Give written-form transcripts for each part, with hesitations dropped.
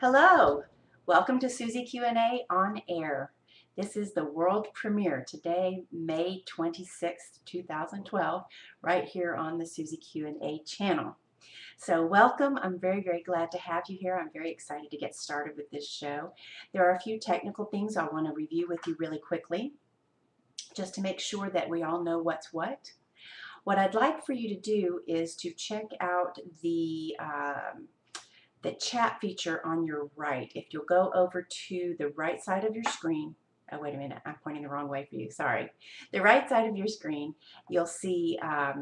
Hello, welcome to Suzi-Q and A on air. This is the world premiere today, May 26th, 2012, right here on the Suzi-Q and A channel. So welcome, I'm very glad to have you here. I'm very excited to get started with this show. There are a few technical things I want to review with you really quickly, just to make sure that we all know what's what. What I'd like for you to do is to check out the chat feature on your right. If you'll go over to the right side of your screen, oh wait a minute, I'm pointing the wrong way for you, sorry. The right side of your screen, you'll see that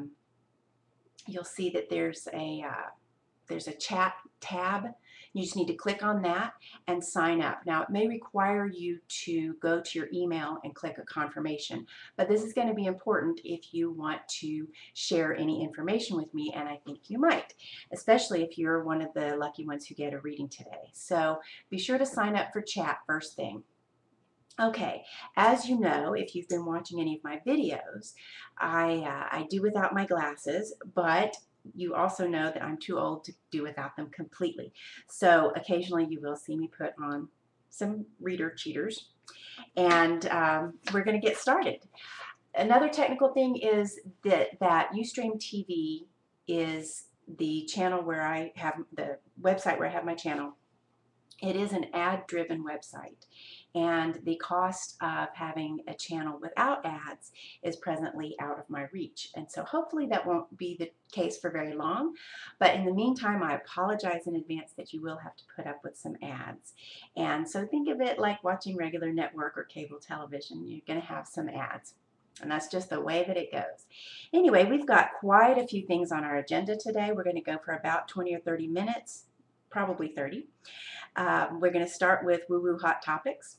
there's a chat tab. You just need to click on that and sign up. Now, it may require you to go to your email and click a confirmation, but this is going to be important if you want to share any information with me, and I think you might, especially if you're one of the lucky ones who get a reading today. So be sure to sign up for chat first thing. Okay, as you know, if you've been watching any of my videos, I do without my glasses, but you also know that I'm too old to do without them completely. So occasionally you will see me put on some reader cheaters, and we're going to get started. Another technical thing is that Ustream TV is the channel where I have the website where I have my channel. It is an ad-driven website, and the cost of having a channel without ads is presently out of my reach. And so hopefully that won't be the case for very long. But in the meantime, I apologize in advance that you will have to put up with some ads. And so think of it like watching regular network or cable television. You're going to have some ads. And that's just the way that it goes. Anyway, we've got quite a few things on our agenda today. We're going to go for about 20 or 30 minutes, probably 30. We're going to start with woo-woo hot topics,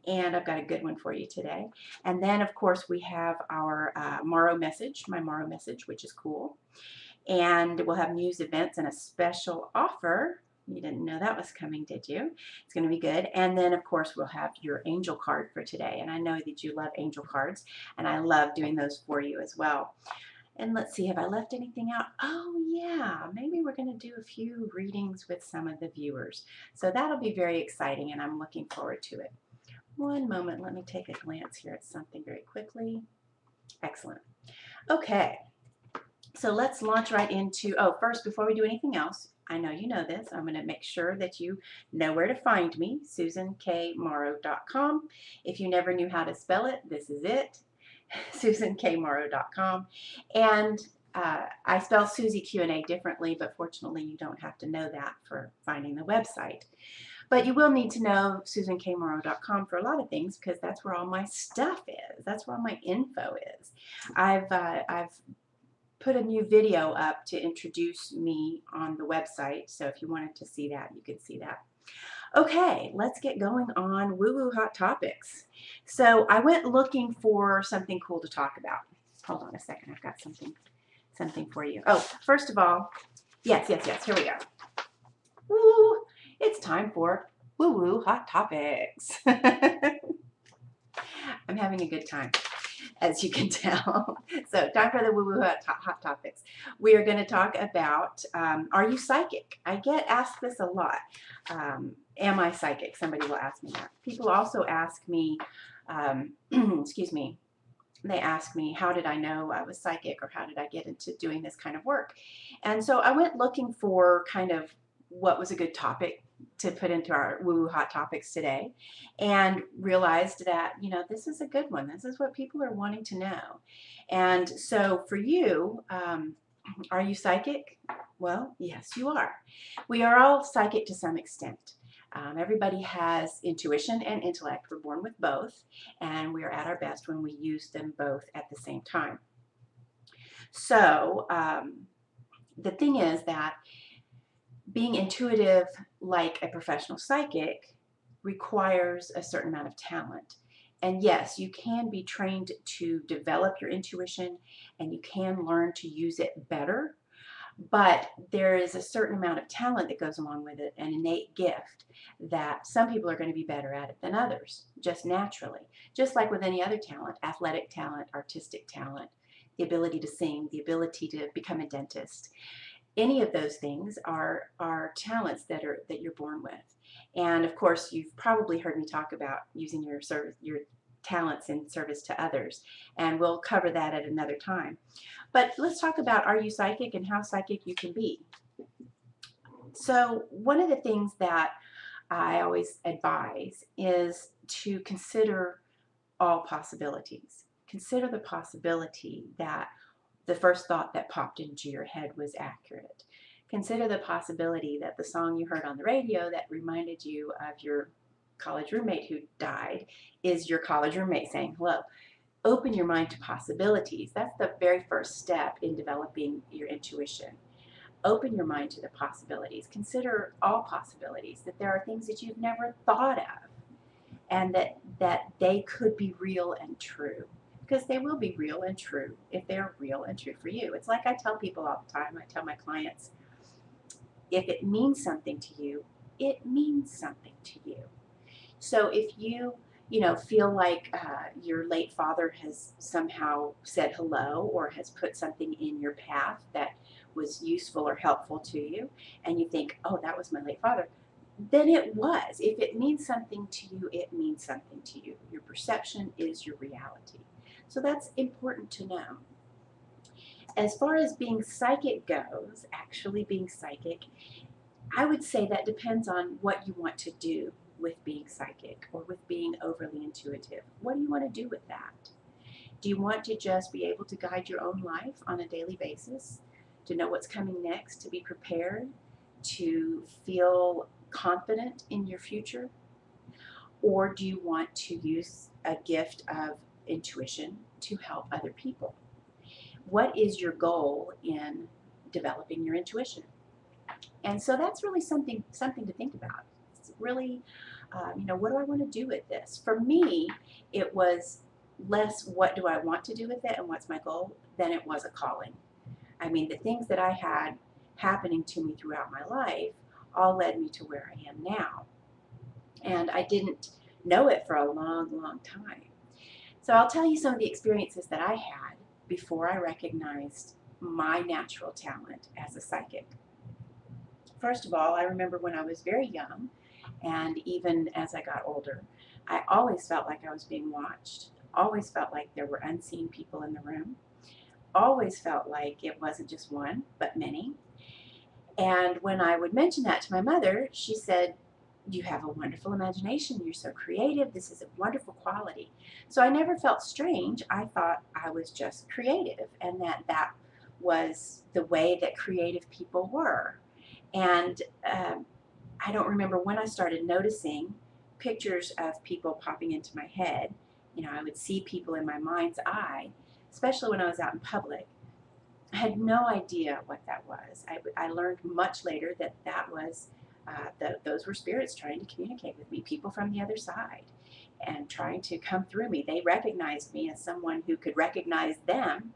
and I've got a good one for you today. And then, of course, we have our Morrow message, my Morrow message, which is cool. And we'll have news, events, and a special offer. You didn't know that was coming, did you? It's going to be good. And then, of course, we'll have your angel card for today. And I know that you love angel cards, and I love doing those for you as well. And let's see, have I left anything out? Oh yeah, maybe we're going to do a few readings with some of the viewers. So that'll be very exciting, and I'm looking forward to it. One moment, let me take a glance here at something very quickly. Excellent. Okay, so let's launch right into, first, before we do anything else, I know you know this, I'm going to make sure that you know where to find me, SusanKMorrow.com. If you never knew how to spell it, this is it. SusanKMorrow.com. And I spell Suzi-Q and A differently, but fortunately you don't have to know that for finding the website. But you will need to know SusanKMorrow.com for a lot of things, because that's where all my stuff is. That's where all my info is. I've put a new video up to introduce me on the website, so if you wanted to see that, you could see that. Okay, let's get going on woo-woo hot topics. So I went looking for something cool to talk about. Hold on a second, I've got something for you. Oh, first of all, yes, here we go. Woo, it's time for woo-woo hot topics. I'm having a good time, as you can tell. So time for the woo-woo hot topics. We are going to talk about, are you psychic? I get asked this a lot. Am I psychic? Somebody will ask me that. People also ask me, excuse me, they ask me, how did I know I was psychic, or how did I get into doing this kind of work? And so I went looking for kind of what was a good topic to put into our woo-woo hot topics today, and realized that, you know, this is a good one. This is what people are wanting to know. And so for you, are you psychic? Well, yes, you are. We are all psychic to some extent. Everybody has intuition and intellect. We're born with both, and we are at our best when we use them both at the same time. So the thing is that being intuitive like a professional psychic requires a certain amount of talent. And yes, you can be trained to develop your intuition, and you can learn to use it better. But there is a certain amount of talent that goes along with it, an innate gift, that some people are going to be better at it than others, just naturally. Just like with any other talent, athletic talent, artistic talent, the ability to sing, the ability to become a dentist. Any of those things are talents that you're born with. And of course, you've probably heard me talk about using your talents in service to others, and we'll cover that at another time. But let's talk about, are you psychic and how psychic you can be. So one of the things that I always advise is to consider all possibilities. Consider the possibility that the first thought that popped into your head was accurate. Consider the possibility that the song you heard on the radio that reminded you of your college roommate who died is your college roommate saying hello. Open your mind to possibilities. That's the very first step in developing your intuition. Open your mind to the possibilities. Consider all possibilities, that there are things that you've never thought of, and that they could be real and true, because they will be real and true if they're real and true for you. It's like I tell people all the time, I tell my clients, if it means something to you, it means something to you. So if you feel like your late father has somehow said hello or has put something in your path that was useful or helpful to you, and you think, oh, that was my late father, then it was. If it means something to you, it means something to you. Your perception is your reality. So that's important to know. As far as being psychic goes, actually being psychic, I would say that depends on what you want to do with being psychic or with being overly intuitive. What do you want to do with that? Do you want to just be able to guide your own life on a daily basis, to know what's coming next, to be prepared, to feel confident in your future? Or do you want to use a gift of intuition to help other people? What is your goal in developing your intuition? And so that's really something to think about. It's really, what do I want to do with this? For me, it was less what do I want to do with it and what's my goal than it was a calling. I mean, the things that I had happening to me throughout my life all led me to where I am now. And I didn't know it for a long, long time. So I'll tell you some of the experiences that I had before I recognized my natural talent as a psychic. First of all, I remember when I was very young, and even as I got older, I always felt like I was being watched, always felt like there were unseen people in the room, always felt like it wasn't just one, but many. And when I would mention that to my mother, she said, you have a wonderful imagination, you're so creative, this is a wonderful quality. So I never felt strange. I thought I was just creative, and that was the way that creative people were. And I don't remember when I started noticing pictures of people popping into my head. I would see people in my mind's eye, especially when I was out in public. I had no idea what that was. I learned much later that was, those were spirits trying to communicate with me, people from the other side, and trying to come through me. They recognized me as someone who could recognize them,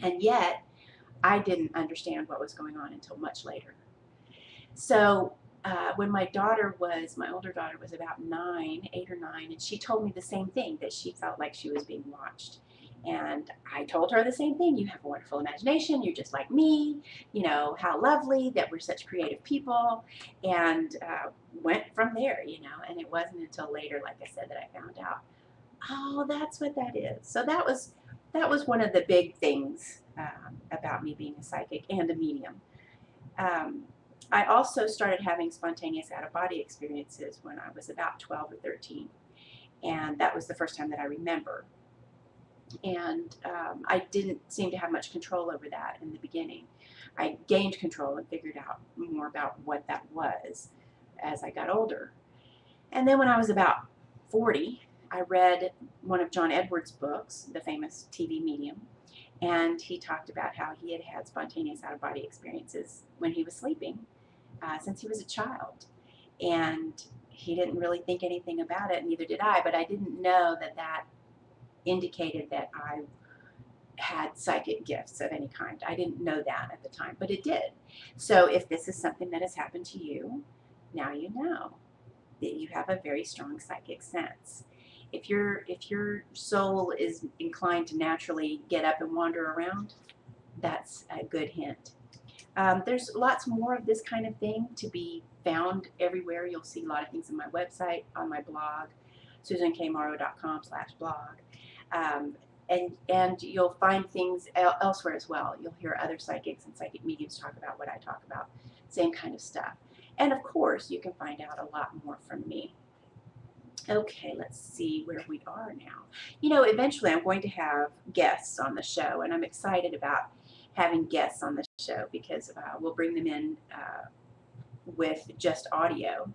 and yet I didn't understand what was going on until much later. So when my older daughter was about 8 or 9, and she told me the same thing, that she felt like she was being watched. And I told her the same thing. You have a wonderful imagination. You're just like me. How lovely that we're such creative people. And went from there, and it wasn't until later, like I said, that I found out, oh, that's what that is. So that was one of the big things about me being a psychic and a medium. I also started having spontaneous out-of-body experiences when I was about 12 or 13. And that was the first time that I remember. And I didn't seem to have much control over that in the beginning. I gained control and figured out more about what that was as I got older. And then when I was about 40, I read one of John Edwards' books, the famous TV medium, and he talked about how he had had spontaneous out-of-body experiences when he was sleeping since he was a child. And he didn't really think anything about it, neither did I, but I didn't know that indicated that I had psychic gifts of any kind. I didn't know that at the time, but it did. So if this is something that has happened to you, now you know that you have a very strong psychic sense. If your soul is inclined to naturally get up and wander around, that's a good hint. There's lots more of this kind of thing to be found everywhere. You'll see a lot of things on my website, on my blog, susankmorrow.com/blog. And you'll find things elsewhere as well. You'll hear other psychics and psychic mediums talk about what I talk about, same kind of stuff. And of course, you can find out a lot more from me. Okay, let's see where we are now. You know, eventually I'm going to have guests on the show, and I'm excited about having guests on the show because we'll bring them in with just audio.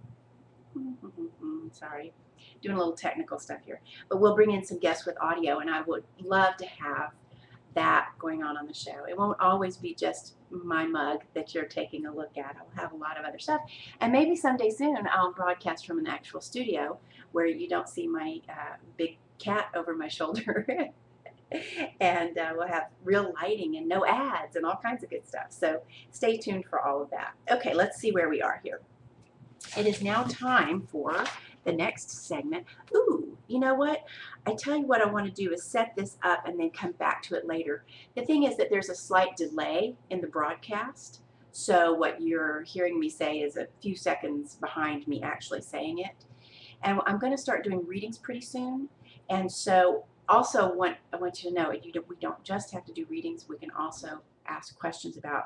Sorry, doing a little technical stuff here. But we'll bring in some guests with audio, and I would love to have that going on the show. It won't always be just my mug that you're taking a look at. I'll have a lot of other stuff. And maybe someday soon I'll broadcast from an actual studio where you don't see my big cat over my shoulder. And we'll have real lighting and no ads and all kinds of good stuff. So stay tuned for all of that. Okay, let's see where we are here. It is now time for the next segment. Ooh, you know what? I tell you what I want to do is set this up and then come back to it later. The thing is that there's a slight delay in the broadcast. So what you're hearing me say is a few seconds behind me actually saying it. And I'm going to start doing readings pretty soon. And so also I want you to know we don't just have to do readings. We can also ask questions about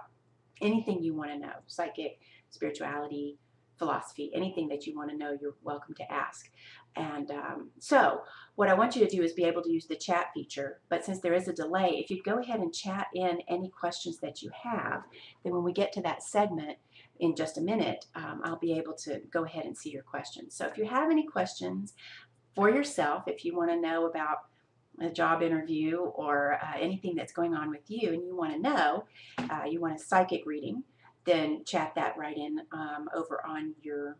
anything you want to know. Psychic, spirituality, philosophy, anything that you want to know, you're welcome to ask. And so what I want you to do is be able to use the chat feature, but since there is a delay, if you go ahead and chat in any questions that you have, then when we get to that segment in just a minute, I'll be able to go ahead and see your questions. So if you have any questions for yourself, if you want to know about a job interview or anything that's going on with you and you want to know, you want a psychic reading, then chat that right in over on your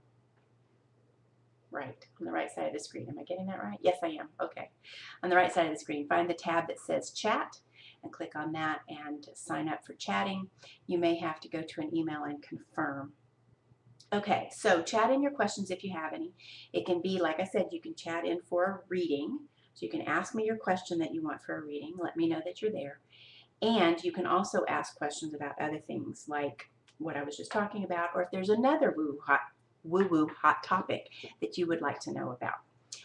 on the right side of the screen. Am I getting that right? Yes, I am. Okay. On the right side of the screen, find the tab that says chat and click on that and sign up for chatting. You may have to go to an email and confirm. Okay, so chat in your questions if you have any. It can be, like I said, you can chat in for a reading. So you can ask me your question that you want for a reading. Let me know that you're there. And you can also ask questions about other things like what I was just talking about, or if there's another woo-woo hot topic that you would like to know about.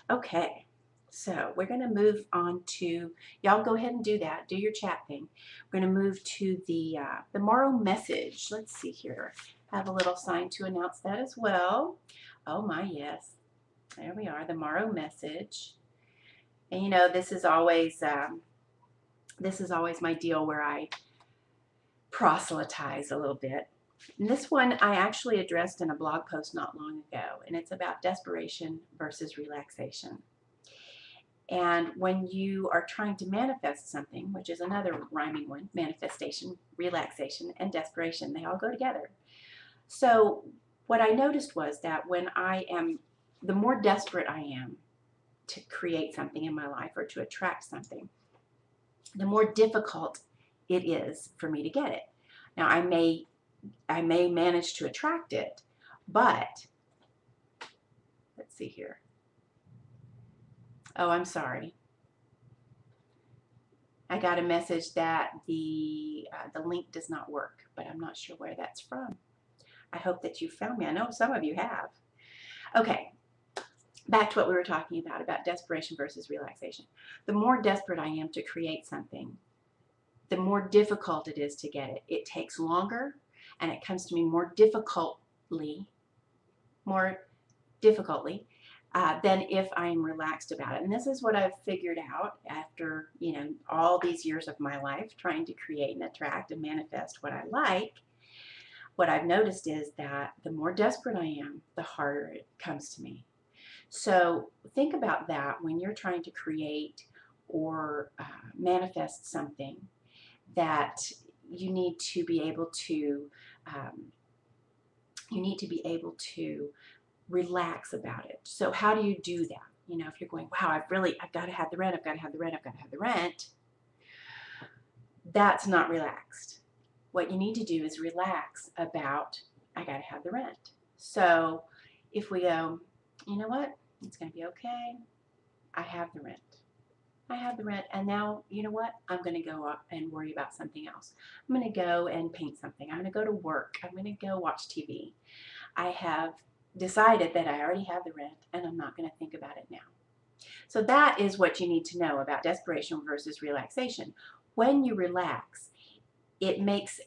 Okay, so we're going to move on to, y'all go ahead and do that. Do your chat thing. We're going to move to the Morrow message. Let's see here. I have a little sign to announce that as well. Oh my, yes. There we are, the Morrow message. And you know, this is always my deal where I proselytize a little bit. And this one I actually addressed in a blog post not long ago, and it's about desperation versus relaxation. And when you are trying to manifest something, which is another rhyming one, manifestation, relaxation, and desperation, they all go together. So what I noticed was that when the more desperate I am to create something in my life or to attract something, the more difficult it is for me to get it. Now, I may manage to attract it, but let's see here. Oh, I'm sorry. I got a message that the link does not work, but I'm not sure where that's from. I hope that you found me. I know some of you have. Okay, back to what we were talking about desperation versus relaxation. The more desperate I am to create something, the more difficult it is to get it. It takes longer, and it comes to me more difficultly than if I'm relaxed about it. And this is what I've figured out after, you know, all these years of my life trying to create and attract and manifest what I like. What I've noticed is that the more desperate I am, the harder it comes to me. So think about that when you're trying to create or manifest something, that you need to be able to relax about it. So how do you do that? You know, if you're going, wow, I've got to have the rent, I've got to have the rent, I've got to have the rent, that's not relaxed. What you need to do is relax about, I got to have the rent. So if we go, you know what, it's going to be okay, I have the rent. I have the rent, and now, you know what? I'm going to go up and worry about something else. I'm going to go and paint something. I'm going to go to work. I'm going to go watch TV. I have decided that I already have the rent, and I'm not going to think about it now. So that is what you need to know about desperation versus relaxation. When you relax, it makes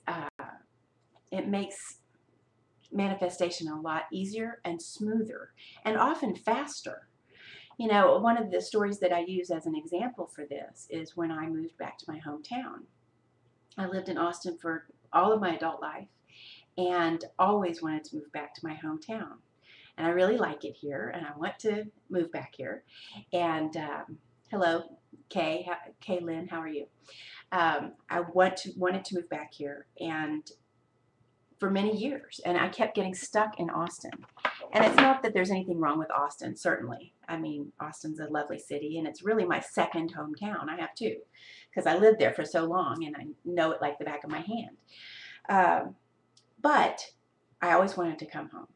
manifestation a lot easier and smoother, and often faster. You know, one of the stories that I use as an example for this is when I moved back to my hometown. I lived in Austin for all of my adult life and always wanted to move back to my hometown. And I really like it here, and I want to move back here. And hello, Kay Lynn, how are you? I wanted to move back here, and for many years, and I kept getting stuck in Austin. And it's not that there's anything wrong with Austin, certainly. I mean, Austin's a lovely city, and it's really my second hometown. I have two, because I lived there for so long, and I know it like the back of my hand. But I always wanted to come home.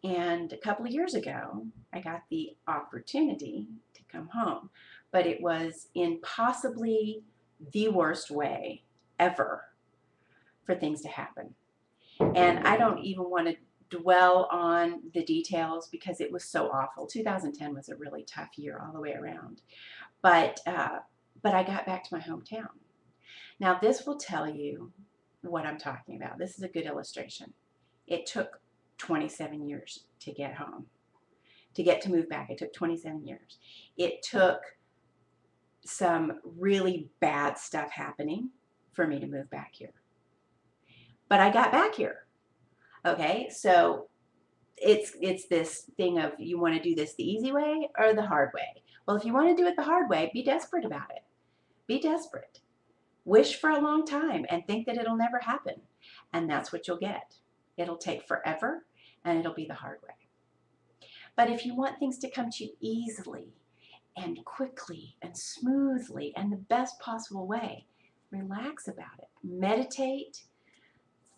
And a couple of years ago, I got the opportunity to come home, but it was in possibly the worst way ever for things to happen. And I don't even want to dwell on the details because it was so awful. 2010 was a really tough year all the way around. But I got back to my hometown. Now this will tell you what I'm talking about. This is a good illustration. It took 27 years to get home, to move back. It took 27 years. It took some really bad stuff happening for me to move back here. But I got back here. Okay, so it's this thing of you want to do this the easy way or the hard way. Well, if you want to do it the hard way, be desperate about it. Be desperate. Wish for a long time and think that it'll never happen. And that's what you'll get. It'll take forever and it'll be the hard way. But if you want things to come to you easily and quickly and smoothly and the best possible way, relax about it. Meditate.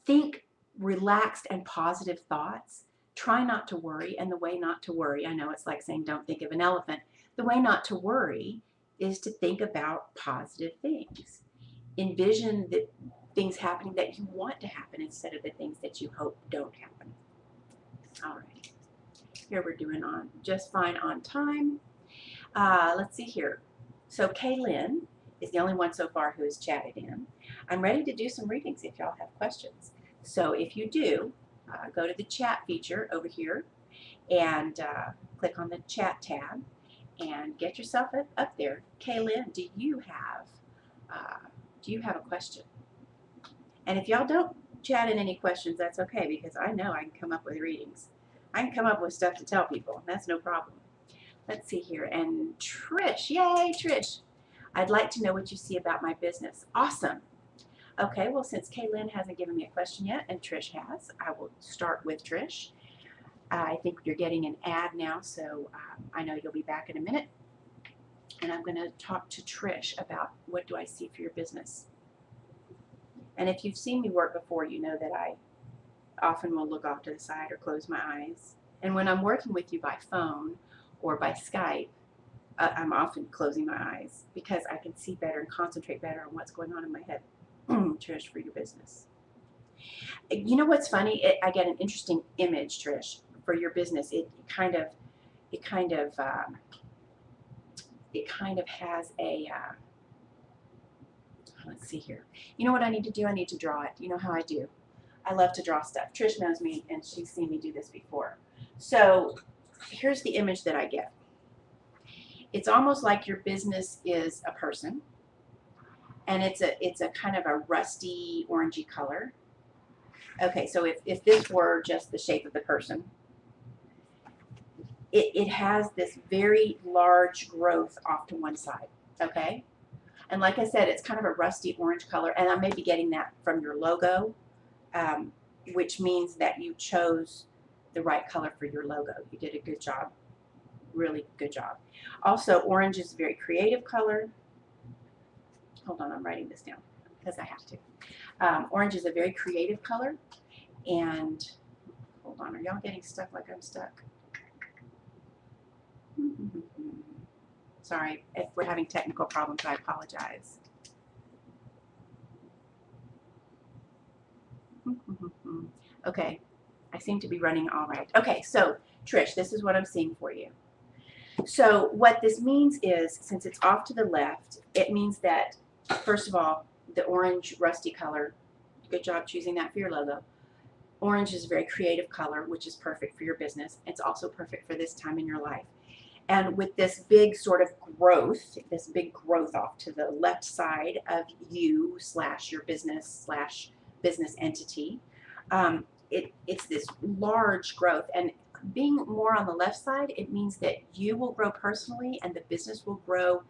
Think relaxed and positive thoughts. Try not to worry. And the way not to worry, I know it's like saying don't think of an elephant. The way not to worry is to think about positive things. Envision the things happening that you want to happen instead of the things that you hope don't happen. All right. Here we're doing on just fine on time. Let's see here. So Kaylin is the only one so far who has chatted in. I'm ready to do some readings if y'all have questions. So if you do, go to the chat feature over here and click on the chat tab and get yourself up there. Kaylin, do you have a question? And if y'all don't chat in any questions, that's okay, because I know I can come up with readings. I can come up with stuff to tell people. That's no problem. Let's see here. And Trish, yay, Trish. I'd like to know what you see about my business. Awesome. Okay, well, since Kaylin hasn't given me a question yet, and Trish has, I will start with Trish. I think you're getting an ad now, so I know you'll be back in a minute. And I'm going to talk to Trish about what do I see for your business. And if you've seen me work before, you know that I often will look off to the side or close my eyes. And when I'm working with you by phone or by Skype, I'm often closing my eyes because I can see better and concentrate better on what's going on in my head. Trish, for your business. You know what's funny? I get an interesting image, Trish, for your business. It kind of has a. Let's see here. You know what I need to do? I need to draw it. You know how I do. I love to draw stuff. Trish knows me, and she's seen me do this before. So here's the image that I get. It's almost like your business is a person, and it's a kind of a rusty orangey color. Okay, so if this were just the shape of the person, it has this very large growth off to one side, okay? And like I said, it's kind of a rusty orange color, and I may be getting that from your logo, which means that you chose the right color for your logo. You did a good job, really good job. Also, orange is a very creative color. Hold on, I'm writing this down because I have to. Orange is a very creative color, and hold on, are y'all getting stuck like I'm stuck? Sorry if we're having technical problems. I apologize. Okay, I seem to be running all right. Okay, so Trish, this is what I'm seeing for you. So what this means is, since it's off to the left, it means that, first of all, the orange rusty color, good job choosing that for your logo. Orange is a very creative color, which is perfect for your business. It's also perfect for this time in your life. And with this big sort of growth, this big growth off to the left side of you / your business / business entity, it's this large growth. And being more on the left side, it means that you will grow personally and the business will grow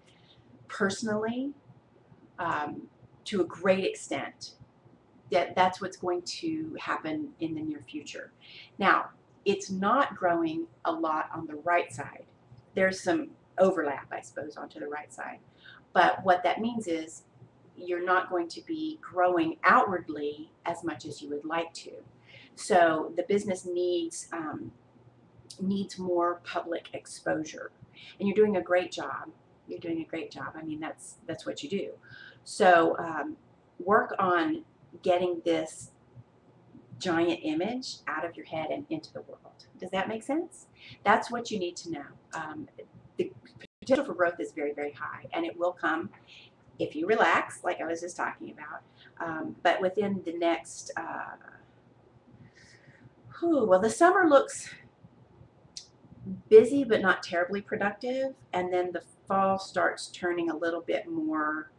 personally to a great extent. That's what's going to happen in the near future. Now, it's not growing a lot on the right side. There's some overlap, I suppose, onto the right side. But what that means is you're not going to be growing outwardly as much as you would like to. So the business needs more public exposure. And you're doing a great job. You're doing a great job. I mean, that's what you do. So work on getting this giant image out of your head and into the world. Does that make sense? That's what you need to know. The potential for growth is very, very high, and it will come if you relax, like I was just talking about. But within the next, well, the summer looks busy but not terribly productive, and then the fall starts turning a little more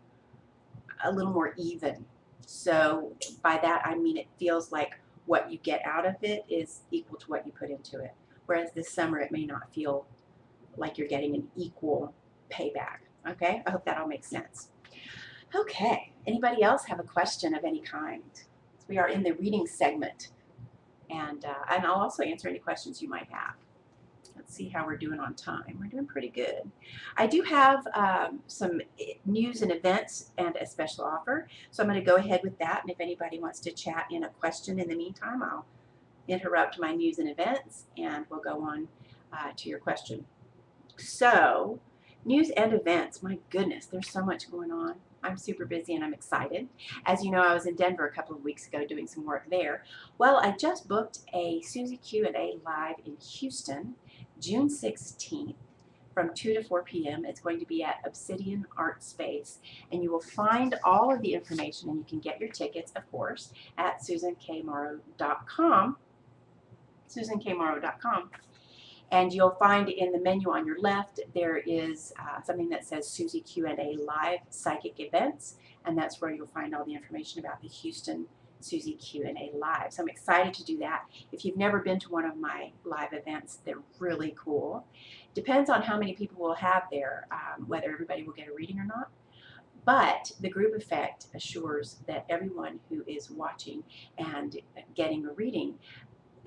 even. So by that I mean it feels like what you get out of it is equal to what you put into it. Whereas this summer it may not feel like you're getting an equal payback. Okay, I hope that all makes sense. Okay, anybody else have a question of any kind? We are in the reading segment, and I'll also answer any questions you might have. Let's see how we're doing on time. We're doing pretty good. I do have some news and events and a special offer, so I'm going to go ahead with that. And if anybody wants to chat in a question in the meantime, I'll interrupt my news and events, and we'll go on to your question. So, news and events. My goodness, there's so much going on. I'm super busy and I'm excited. As you know, I was in Denver a couple of weeks ago doing some work there. Well, I just booked a Suzi-Q&A live in Houston, June 16th from 2 to 4 p.m. It's going to be at Obsidian Art Space, and you will find all of the information, and you can get your tickets, of course, at susankmorrow.com. susankmorrow.com. And you'll find in the menu on your left, there is something that says Suzi Q&A Live Psychic Events, and that's where you'll find all the information about the Houston Suzi Q&A Live. So I'm excited to do that. If you've never been to one of my live events, they're really cool. Depends on how many people we'll have there, whether everybody will get a reading or not. But the group effect assures that everyone who is watching and getting a reading,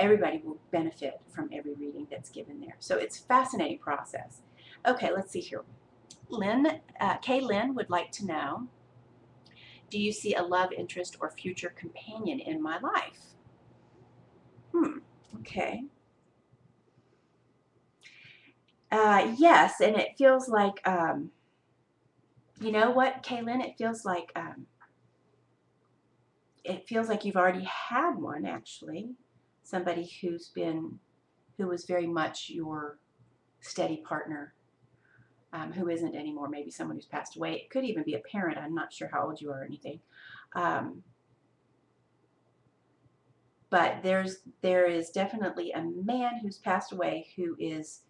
everybody will benefit from every reading that's given there. So it's a fascinating process. Okay, let's see here. Kay Lynn would like to know, do you see a love interest or future companion in my life? Okay. Yes, and it feels like, you know what, Kaylin, it feels like you've already had one, actually. Somebody who was very much your steady partner, who isn't anymore, maybe someone who's passed away. It could even be a parent. I'm not sure how old you are or anything. But there is definitely a man who's passed away who is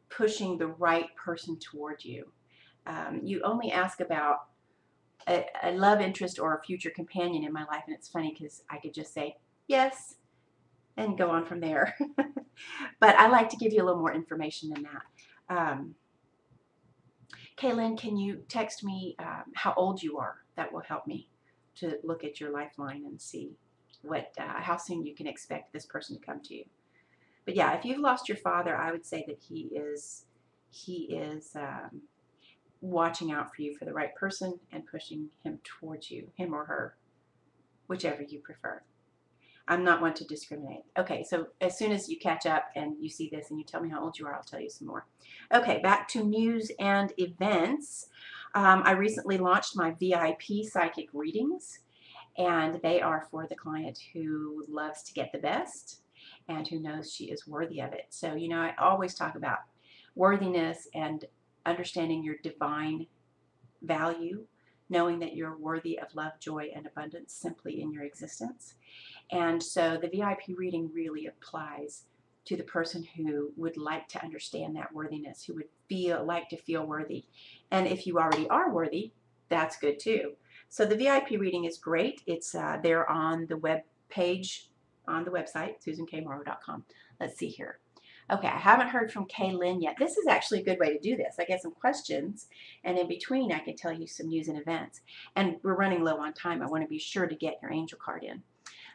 pushing the right person toward you. You only ask about a love interest or a future companion in my life, and it's funny because I could just say yes and go on from there. But I like to give you a little more information than that. Kaylin, can you text me how old you are? That will help me to look at your lifeline and see how soon you can expect this person to come to you. But yeah, if you've lost your father, I would say that he is watching out for you for the right person and pushing him towards you, him or her, whichever you prefer. I'm not one to discriminate. Okay, so as soon as you catch up and you see this and you tell me how old you are, I'll tell you some more. Okay, back to news and events. I recently launched my VIP psychic readings, and they are for the client who loves to get the best and who knows she is worthy of it. So, you know, I always talk about worthiness and understanding your divine value, knowing that you're worthy of love, joy, and abundance simply in your existence. And so the VIP reading really applies to the person who would like to understand that worthiness, who would like to feel worthy. And if you already are worthy, that's good too. So the VIP reading is great. It's there on the web page, on the website, SusanKMorrow.com. Let's see here. Okay, I haven't heard from Kaylin yet. This is actually a good way to do this. I get some questions, and in between I can tell you some news and events. And we're running low on time. I want to be sure to get your angel card in.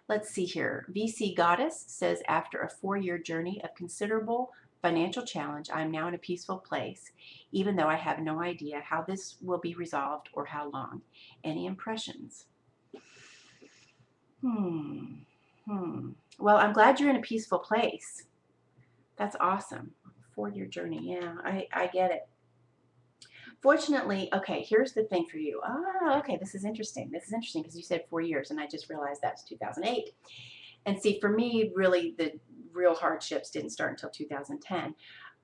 Let's see here. VC Goddess says, after a 4-year journey of considerable financial challenge, I am now in a peaceful place, even though I have no idea how this will be resolved or how long. Any impressions? Well, I'm glad you're in a peaceful place. That's awesome. 4-year journey. Yeah, I get it. Fortunately, okay, here's the thing for you. Oh, okay, this is interesting. This is interesting because you said 4 years, and I just realized that's 2008. And see, for me, really, the real hardships didn't start until 2010.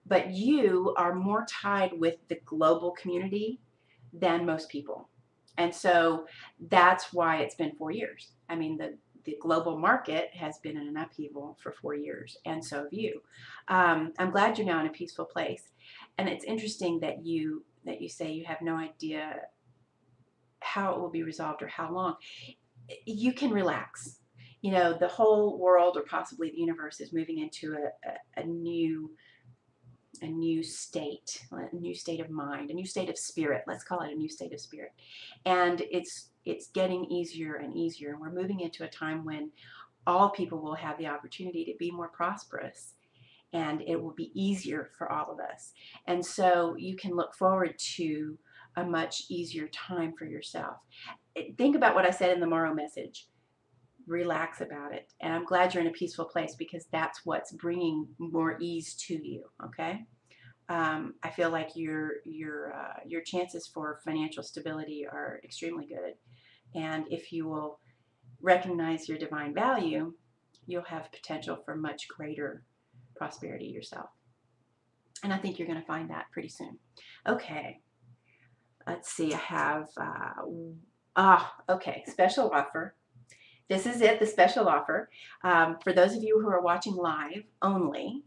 But you are more tied with the global community than most people. And so that's why it's been 4 years. I mean, the global market has been in an upheaval for 4 years, and so have you. I'm glad you're now in a peaceful place. And it's interesting that you say you have no idea how it will be resolved or how long. You can relax. You know, the whole world, or possibly the universe, is moving into a new state, a new state of mind, a new state of spirit. Let's call it a new state of spirit. And it's getting easier and easier. And we're moving into a time when all people will have the opportunity to be more prosperous, and it will be easier for all of us. And so you can look forward to a much easier time for yourself. Think about what I said in the Morrow message. Relax about it. And I'm glad you're in a peaceful place, because that's what's bringing more ease to you, okay? I feel like your chances for financial stability are extremely good. And if you will recognize your divine value, you'll have potential for much greater prosperity yourself. And I think you're going to find that pretty soon. Okay. Let's see. I have, okay, special offer. This is it, the special offer. For those of you who are watching live only,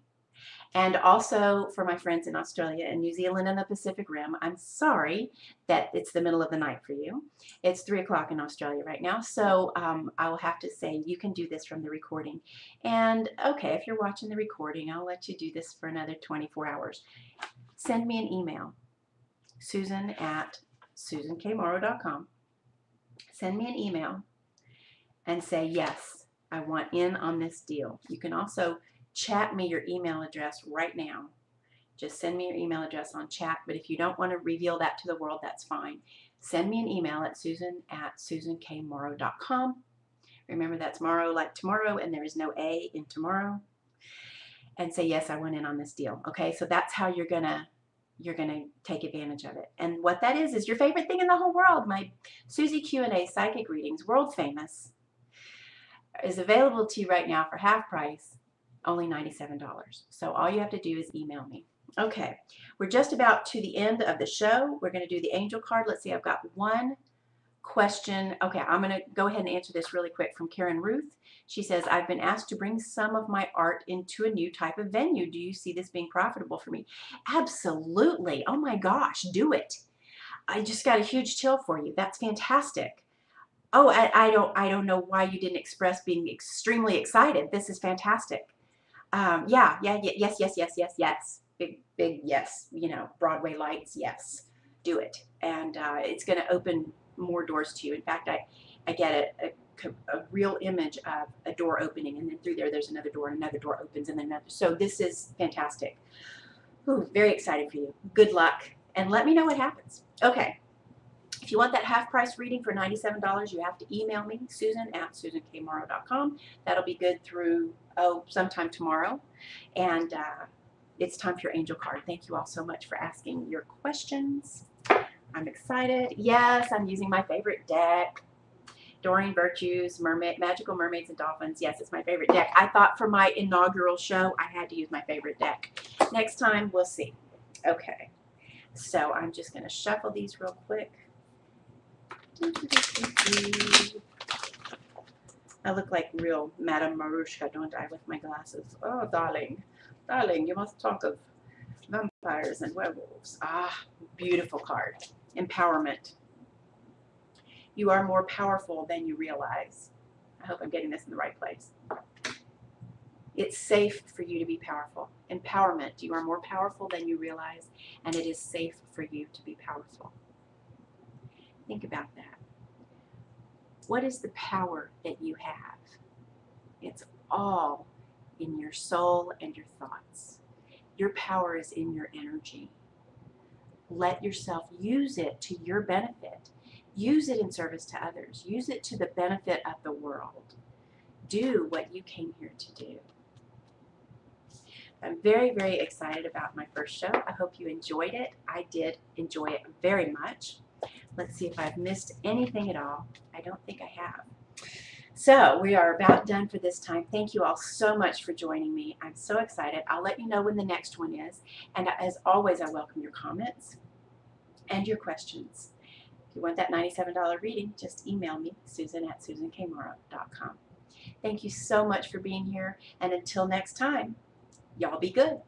and also for my friends in Australia and New Zealand and the Pacific Rim, I'm sorry that it's the middle of the night for you. It's 3 o'clock in Australia right now, so I will have to say you can do this from the recording. And okay, if you're watching the recording, I'll let you do this for another 24 hours. Send me an email, Susan@SusanKMorrow.com. Send me an email and say, yes, I want in on this deal. You can also chat me your email address right now. Just send me your email address on chat, but if you don't want to reveal that to the world, that's fine. Send me an email at Susan@SusanKMorrow.com. Remember, that's Morrow like tomorrow, and there is no A in tomorrow. And say, yes, I went in on this deal. Okay, so that's how you're gonna take advantage of it. And what that is your favorite thing in the whole world. My Suzi-Q psychic readings, world famous, is available to you right now for half price, only $97. So all you have to do is email me. Okay, we're just about to the end of the show. We're going to do the angel card. Let's see, I've got one question. Okay, I'm going to go ahead and answer this really quick from Karen Ruth. She says, I've been asked to bring some of my art into a new type of venue. Do you see this being profitable for me? Absolutely. Oh my gosh, do it. I just got a huge chill for you. That's fantastic. Oh, I don't know why you didn't express being extremely excited. This is fantastic. Yes. Big yes. You know, Broadway lights, yes. Do it. And it's going to open more doors to you. In fact, I get a real image of a door opening, and then through there's another door, and another door opens, and then another. So this is fantastic. Ooh, very excited for you. Good luck, and let me know what happens. Okay. If you want that half price reading for $97, you have to email me, Susan@SusanKMorrow.com. That'll be good through, sometime tomorrow. And it's time for your angel card. Thank you all so much for asking your questions. I'm excited. Yes, I'm using my favorite deck. Doreen Virtues, Magical Mermaids and Dolphins. Yes, it's my favorite deck. I thought for my inaugural show, I had to use my favorite deck. Next time, we'll see. Okay, so I'm just going to shuffle these real quick. I look like real Madame Marushka, don't I, with my glasses? Oh, darling, darling, you must talk of vampires and werewolves. Ah, beautiful card. Empowerment. You are more powerful than you realize. I hope I'm getting this in the right place. It's safe for you to be powerful. Empowerment. You are more powerful than you realize, and it is safe for you to be powerful. Think about that. What is the power that you have? It's all in your soul and your thoughts. Your power is in your energy. Let yourself use it to your benefit. Use it in service to others. Use it to the benefit of the world. Do what you came here to do. I'm very, very excited about my first show. I hope you enjoyed it. I did enjoy it very much. Let's see if I've missed anything at all. I don't think I have. So we are about done for this time. Thank you all so much for joining me. I'm so excited. I'll let you know when the next one is. And as always, I welcome your comments and your questions. If you want that $97 reading, just email me, Susan@SusanKMorrow.com. Thank you so much for being here. And until next time, y'all be good.